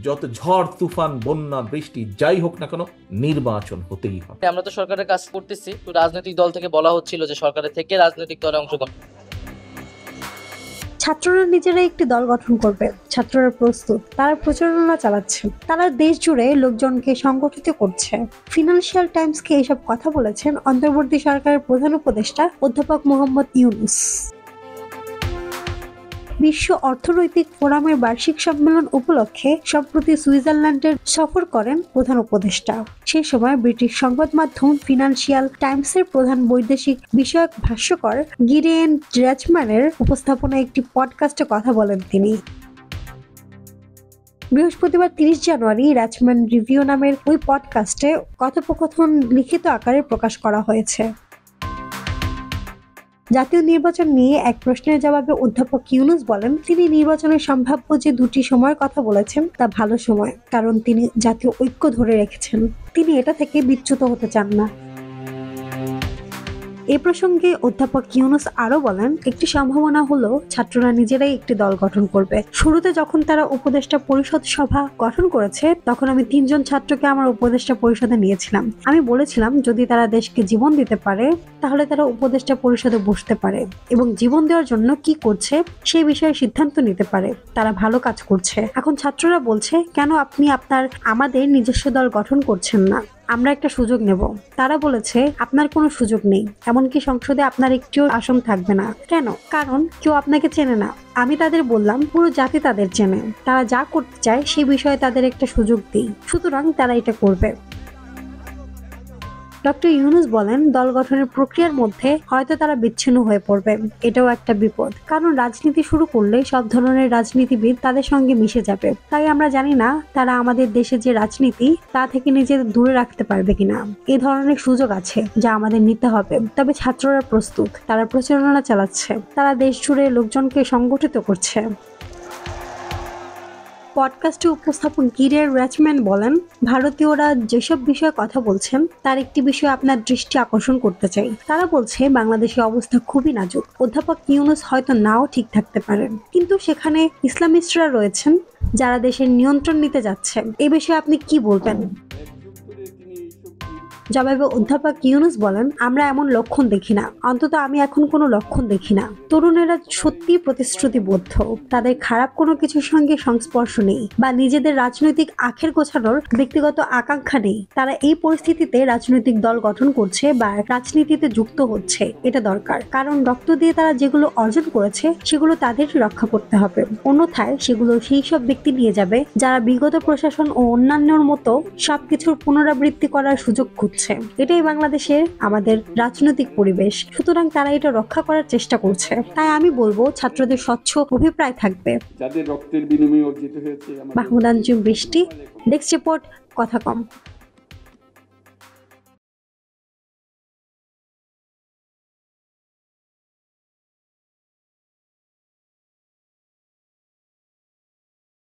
যত ঝড় তুফান বন্যা বৃষ্টি যাই হোক না কেন নির্বাচন হতেই হবে। আমরা তো সরকারের কাজ করতেছি, রাজনৈতিক দল থেকে বলা হচ্ছিল যে সরকারের থেকে রাজনৈতিক দলে অংশগ্রহণ। ছাত্ররা নিজেরাই একটি দল গঠন করবে, ছাত্ররা প্রস্তুত, তারা প্রচারণা চালাচ্ছে, তারা দেশ জুড়ে লোকজনকে সংগঠিত করছে। ফিনান্সিয়াল টাইমসকে এসব কথা বলেছেন অন্তর্বর্তী সরকারের প্রধান উপদেষ্টা অধ্যাপক মোহাম্মদ ইউনূস। বিশ্ব অর্থনৈতিক ফোরামের বার্ষিক সম্মেলন উপলক্ষে সম্প্রতি সুইজারল্যান্ডের সফর করেন প্রধান উপদেষ্টা। সেই সময় ব্রিটিশ সংবাদ মাধ্যম ফিনান্সিয়াল টাইমসের প্রধান বৈদেশিক বিষয়ক ভাষ্যকার গিডেন র্যাচম্যানের উপস্থাপনায় একটি পডকাস্টে কথা বলেন তিনি। বৃহস্পতিবার 30 জানুয়ারি র্যাচম্যান রিভিউ নামের ওই পডকাস্টে কথোপকথন লিখিত আকারে প্রকাশ করা হয়েছে। জাতীয় নির্বাচন নিয়ে এক প্রশ্নের জবাবে অধ্যাপক ইউনূস বলেন, তিনি নির্বাচনের সম্ভাব্য যে দুটি সময়ের কথা বলেছেন তা ভালো সময়, কারণ তিনি জাতীয় ঐক্য ধরে রেখেছেন। তিনি এটা থেকে বিচ্যুত হতে চান না। এ প্রসঙ্গে অধ্যাপক ইউনূস আরো বলেন, একটি সম্ভাবনা হলো ছাত্ররা নিজেরাই একটি দল গঠন করবে। শুরুতে যখন তারা উপদেষ্টা পরিষদ সভা গঠন করেছে তখন আমি 3 জন ছাত্রকে আমার উপদেষ্টা পরিষদে নিয়েছিলাম। আমি বলেছিলাম যদি তারা দেশকে জীবন দিতে পারে তাহলে তারা উপদেষ্টা পরিষদে বসতে পারে এবং জীবন দেওয়ার জন্য কি করছে সেই বিষয়ে সিদ্ধান্ত নিতে পারে। তারা ভালো কাজ করছে। এখন ছাত্ররা বলছে, কেন আপনি আমাদের নিজস্ব দল গঠন করছেন না, আমরা একটা সুযোগ নেব। তারা বলেছে, আপনার কোনো সুযোগ নেই, এমনকি সংসদে আপনার একটিও আসন থাকবে না। কেন? কারণ কেউ আপনাকে চেনে না। আমি তাদের বললাম, পুরো জাতি তাদের চেনে, তারা যা করতে চায় সেই বিষয়ে তাদের একটা সুযোগ দিই, সুতরাং তারা এটা করবে। ডক্টর ইউনূস বলেন, দল গঠনের প্রক্রিয়ার মধ্যে হয়তো তারা বিচ্ছিন্ন হয়ে পড়বে, এটাও একটা বিপদ। কারণ রাজনীতি শুরু করলে সব ধরনের রাজনীতিবিদ তাদের সঙ্গে মিশে যাবে। তাই আমরা জানি না তারা আমাদের দেশে যে রাজনীতি তা থেকে নিজেদের দূরে রাখতে পারবে কিনা। এই ধরনের সুযোগ আছে যা আমাদের নিতে হবে। তবে ছাত্ররা প্রস্তুত, তারা প্রচারণা চালাচ্ছে, তারা দেশ জুড়ে লোকজনকে সংগঠিত করছে। পডকাস্টে উপস্থাপক গিডেন র্যাচম্যান বলেন, ভারতীয়রা যেসব বিষয়ে কথা বলছেন তার একটি বিষয়ে আপনার দৃষ্টি আকর্ষণ করতে চাই। তারা বলছে বাংলাদেশের অবস্থা খুবই নাজুক। অধ্যাপক ইউনূস হয়তো নাও ঠিক থাকতে পারেন, কিন্তু সেখানে ইসলামিস্টরা রয়েছেন যারা দেশের নিয়ন্ত্রণ নিতে যাচ্ছে। এ বিষয়ে আপনি কি বলবেন? জবাবে অধ্যাপক ইউনূস বলেন, আমরা এমন লক্ষণ দেখি না, অন্তত আমি এখন কোনো লক্ষণ দেখি না। তরুণেরা সত্যি প্রতিশ্রুতিবদ্ধ, তাদের খারাপ কোনো কিছুর সঙ্গে সংস্পর্শ নেই বা নিজেদের রাজনৈতিক আখের গোছানোর ব্যক্তিগত আকাঙ্ক্ষা নেই। তারা এই পরিস্থিতিতে রাজনৈতিক দল গঠন করছে বা রাজনীতিতে যুক্ত হচ্ছে, এটা দরকার। কারণ রক্ত দিয়ে তারা যেগুলো অর্জন করেছে সেগুলো তাদের রক্ষা করতে হবে, অন্যথায় সেগুলো সেই সব ব্যক্তি নিয়ে যাবে যারা বিগত প্রশাসন ও অন্যান্যর মতো সবকিছুর পুনরাবৃত্তি করার সুযোগ খুঁজছে। এটাই বাংলাদেশের আমাদের রাজনৈতিক পরিবেশ, সুতরাং তারা এটা রক্ষা করার চেষ্টা করছে। তাই আমি বলবো ছাত্রদের স্বচ্ছ অভিপ্রায় থাকবে। যাদের রক্তের বিনিময়ে অর্জিত হয়েছে। মাহমুদ আঞ্জুম বৃষ্টি, ডেস্ক রিপোর্ট, কথা কম।